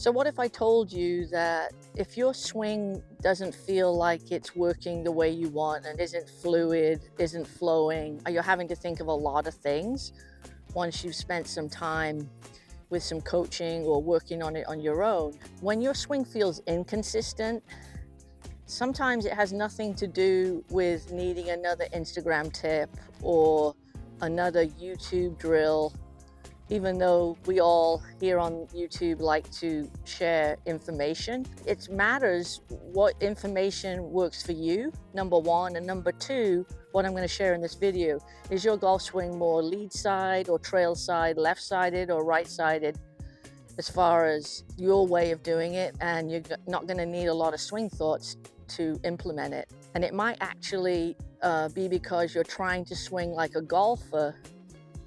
So what if I told you that if your swing doesn't feel like it's working the way you want and isn't fluid, isn't flowing, you're having to think of a lot of things once you've spent some time with some coaching or working on it on your own. When your swing feels inconsistent, sometimes it has nothing to do with needing another Instagram tip or another YouTube drill, even though we all here on YouTube like to share information. It matters what information works for you, number one, and number two, what I'm going to share in this video. Is your golf swing more lead side or trail side, left-sided or right-sided, as far as your way of doing it? And you're not going to need a lot of swing thoughts to implement it. And it might actually be because you're trying to swing like a golfer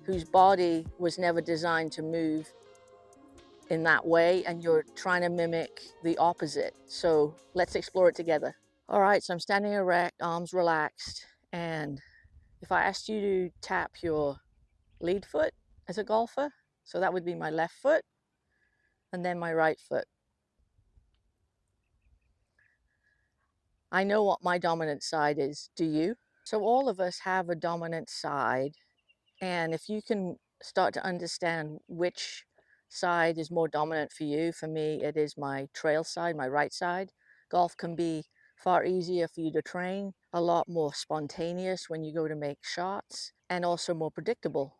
whose body was never designed to move in that way, and you're trying to mimic the opposite. So let's explore it together. All right, so I'm standing erect, arms relaxed, and if I asked you to tap your lead foot as a golfer, so that would be my left foot, and then my right foot. I know what my dominant side is, do you? So all of us have a dominant side, and if you can start to understand which side is more dominant for you, for me, it is my trail side, my right side. Golf can be far easier for you to train, a lot more spontaneous when you go to make shots, and also more predictable.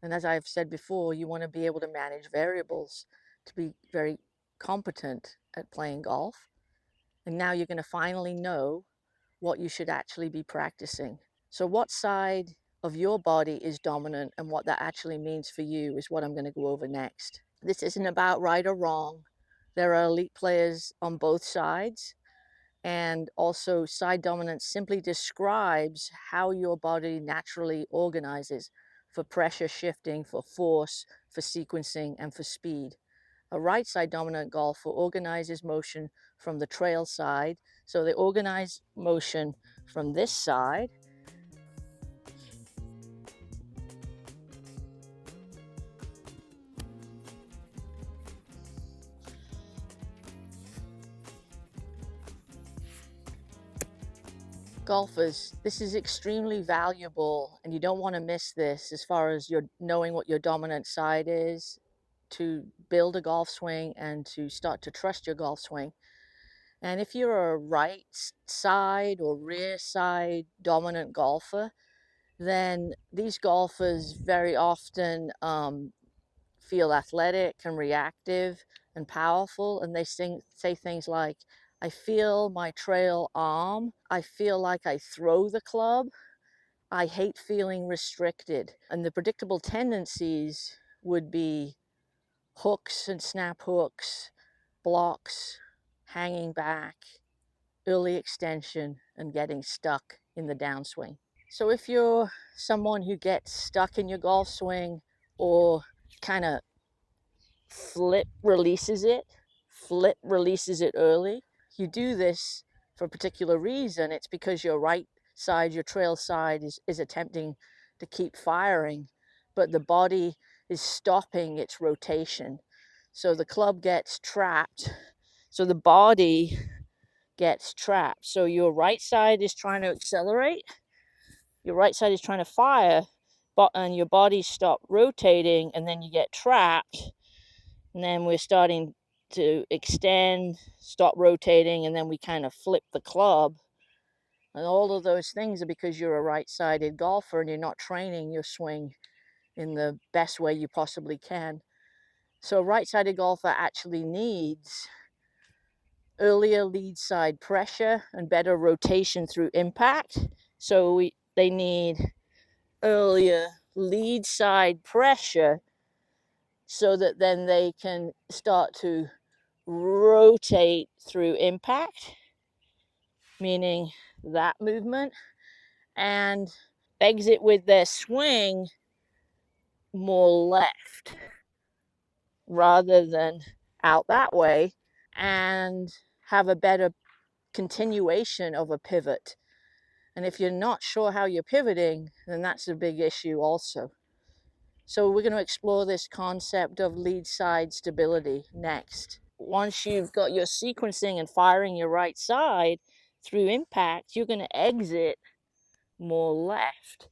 And as I've said before, you want to be able to manage variables to be very competent at playing golf. And now you're going to finally know what you should actually be practicing. So what side of your body is dominant and what that actually means for you is what I'm going to go over next. This isn't about right or wrong. There are elite players on both sides, and also side dominance simply describes how your body naturally organizes for pressure shifting, for force, for sequencing, and for speed. A right side dominant golfer organizes motion from the trail side. So they organize motion from this side. Golfers, this is extremely valuable, and you don't want to miss this as far as your knowing what your dominant side is to build a golf swing and to start to trust your golf swing. And if you're a right side or rear side dominant golfer, then these golfers very often feel athletic and reactive and powerful, and they say things like, I feel my trail arm, I feel like I throw the club, I hate feeling restricted. And the predictable tendencies would be hooks and snap hooks, blocks, hanging back, early extension, and getting stuck in the downswing. So if you're someone who gets stuck in your golf swing or kind of flip releases it early, you do this for a particular reason. It's because your right side, your trail side, is attempting to keep firing, but the body is stopping its rotation. So the club gets trapped. So the body gets trapped. So your right side is trying to accelerate, your right side is trying to fire, and your body stopped rotating, and then you get trapped. And then we're starting to extend, stop rotating, and then we kind of flip the club. And all of those things are because you're a right-sided golfer and you're not training your swing in the best way you possibly can. So a right-sided golfer actually needs earlier lead side pressure and better rotation through impact. So they need earlier lead side pressure so that then they can start to rotate through impact, meaning that movement, and exit with their swing more left rather than out that way, and have a better continuation of a pivot. And if you're not sure how you're pivoting, then that's a big issue also. So we're going to explore this concept of lead side stability next. once you've got your sequencing and firing your right side through impact, you're going to exit more left.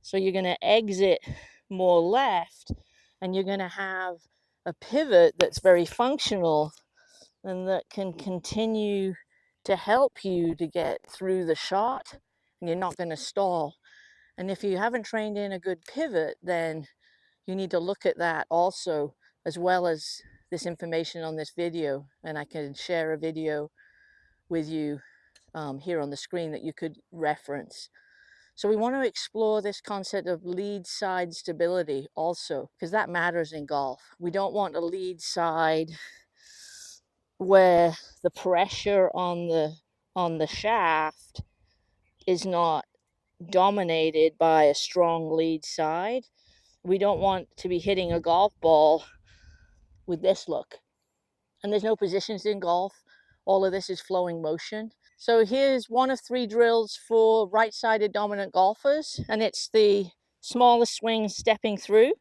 So you're going to exit more left, and you're going to have a pivot that's very functional and that can continue to help you to get through the shot, and you're not going to stall. And if you haven't trained in a good pivot, then you need to look at that also, as well as this information on this video. And I can share a video with you here on the screen that you could reference. So we want to explore this concept of lead side stability also, because that matters in golf. We don't want a lead side where the pressure on the shaft is not dominated by a strong lead side. We don't want to be hitting a golf ball with this look. And there's no positions in golf. All of this is flowing motion. So here's one of 3 drills for right-sided dominant golfers, and it's the smallest swing stepping through.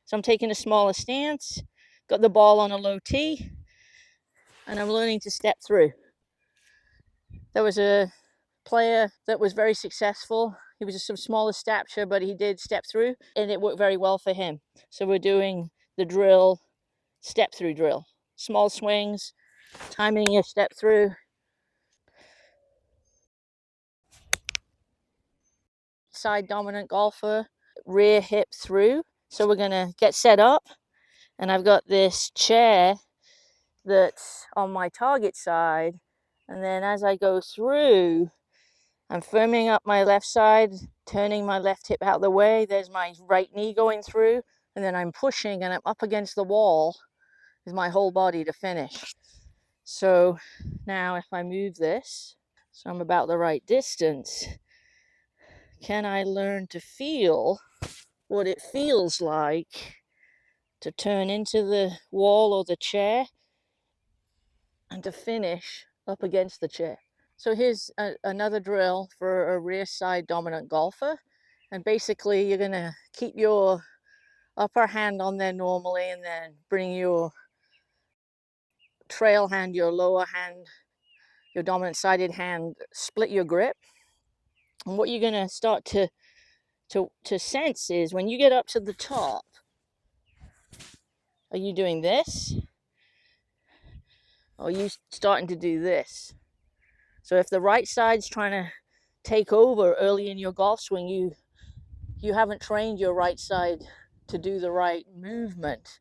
So I'm taking a smaller stance, got the ball on a low tee, and I'm learning to step through. There was a player that was very successful. He was some smaller stature, but he did step through, and it worked very well for him. So we're doing the drill, step through drill. Small swings, timing your step through. Side dominant golfer, rear hip through. So we're gonna get set up, and I've got this chair that's on my target side, and then as I go through, I'm firming up my left side, turning my left hip out of the way. There's my right knee going through, and then I'm pushing and I'm up against the wall with my whole body to finish. So now if I move this, so I'm about the right distance, can I learn to feel what it feels like to turn into the wall or the chair and to finish up against the chair? So here's another drill for a rear side dominant golfer. And basically you're gonna keep your upper hand on there normally, and then bring your trail hand, your lower hand, your dominant sided hand, split your grip. And what you're gonna start to sense is when you get up to the top, are you doing this? Or are you starting to do this? So if the right side's trying to take over early in your golf swing, you haven't trained your right side to do the right movement.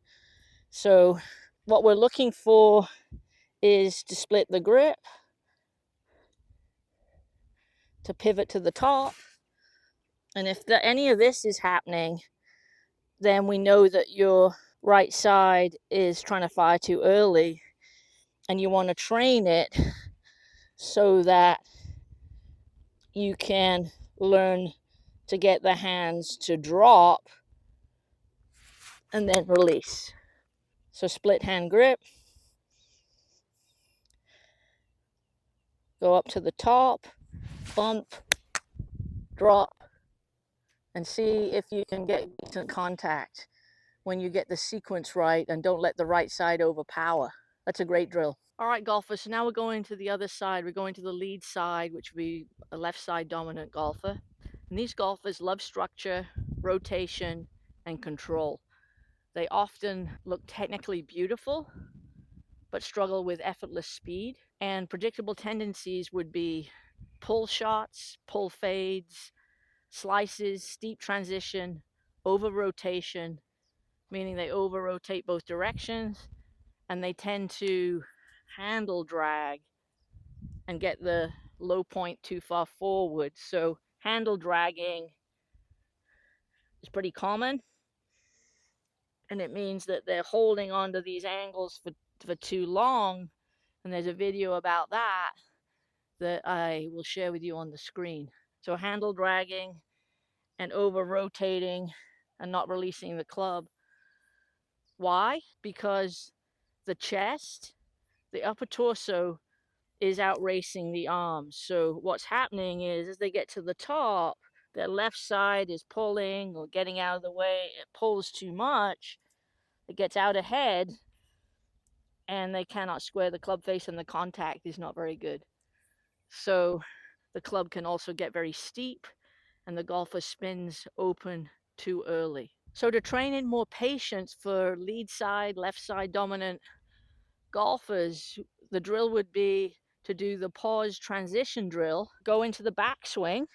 So what we're looking for is to split the grip, to pivot to the top. And if any of this is happening, then we know that your right side is trying to fire too early, and you want to train it so that you can learn to get the hands to drop and then release. So split hand grip, go up to the top, bump, drop, and see if you can get decent contact when you get the sequence right, and don't let the right side overpower. That's a great drill. All right, golfers, so now we're going to the other side. We're going to the lead side, which would be a left side dominant golfer. And these golfers love structure, rotation, and control. They often look technically beautiful, but struggle with effortless speed. And predictable tendencies would be pull shots, pull fades, slices, steep transition, over rotation, meaning they over rotate both directions, and they tend to handle drag and get the low point too far forward. So handle dragging is pretty common, and it means that they're holding onto these angles for too long. And there's a video about that that I will share with you on the screen. So handle dragging and over rotating and not releasing the club. Why? Because the chest, the upper torso, is out racing the arms. So what's happening is, as they get to the top, their left side is pulling or getting out of the way. It pulls too much, it gets out ahead, and they cannot square the club face, and the contact is not very good. So the club can also get very steep, and the golfer spins open too early. So to train in more patience for lead side, left side dominant golfers, the drill would be to do the pause transition drill, go into the backswing.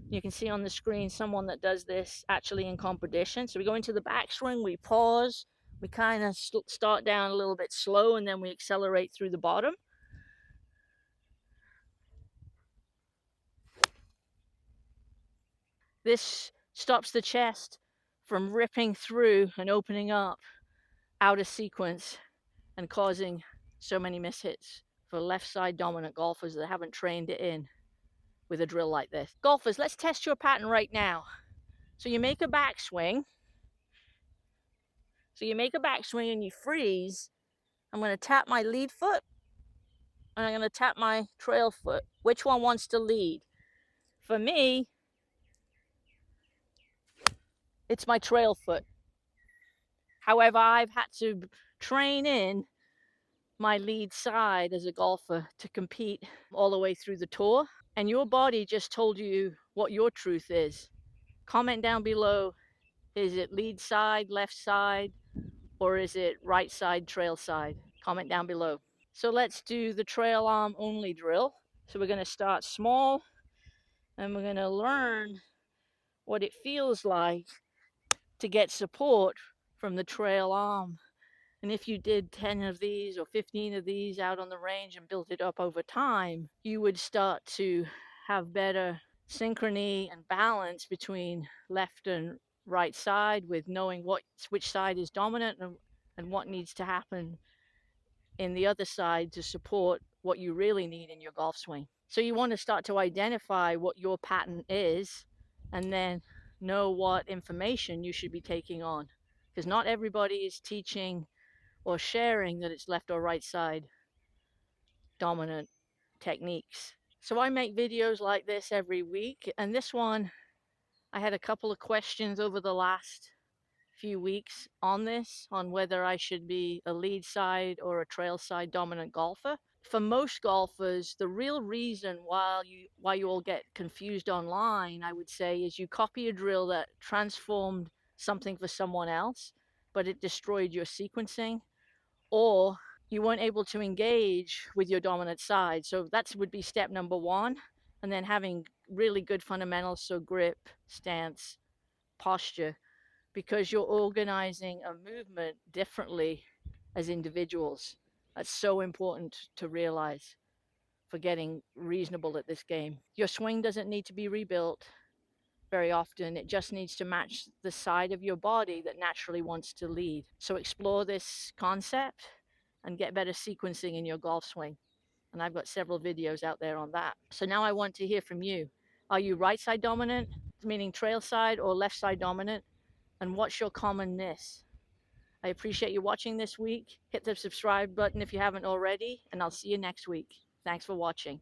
You can see on the screen someone that does this actually in competition. So we go into the backswing, we pause, we kind of start down a little bit slow, and then we accelerate through the bottom. This stops the chest from ripping through and opening up out of sequence and causing so many mishits for left side dominant golfers that haven't trained it in with a drill like this. Golfers, let's test your pattern right now. So you make a backswing. And you freeze. I'm going to tap my lead foot, and I'm going to tap my trail foot. Which one wants to lead? For me, it's my trail foot. However, I've had to train in my lead side as a golfer to compete all the way through the tour. And your body just told you what your truth is. Comment down below, is it lead side, left side, or is it right side, trail side? Comment down below. So let's do the trail arm only drill. So we're going to start small, and we're going to learn what it feels like to get support from the trail arm. And if you did 10 of these or 15 of these out on the range and built it up over time, you would start to have better synchrony and balance between left and right side, with knowing which side is dominant and what needs to happen in the other side to support what you really need in your golf swing. So you want to start to identify what your pattern is, and then know what information you should be taking on, because not everybody is teaching or sharing that it's left or right side dominant techniques. So I make videos like this every week, and this one, I had a couple of questions over the last few weeks on this, on whether I should be a lead side or a trail side dominant golfer. For most golfers, the real reason why you all get confused online, I would say, is you copy a drill that transformed something for someone else, but it destroyed your sequencing, or you weren't able to engage with your dominant side. So that would be step number one. And then having really good fundamentals, so grip, stance, posture, because you're organizing a movement differently as individuals. That's so important to realize for getting reasonable at this game. Your swing doesn't need to be rebuilt very often. It just needs to match the side of your body that naturally wants to lead. So explore this concept and get better sequencing in your golf swing. And I've got several videos out there on that. So now I want to hear from you. Are you right side dominant, meaning trail side, or left side dominant? And what's your common miss? I appreciate you watching this week. Hit the subscribe button if you haven't already, and I'll see you next week. Thanks for watching.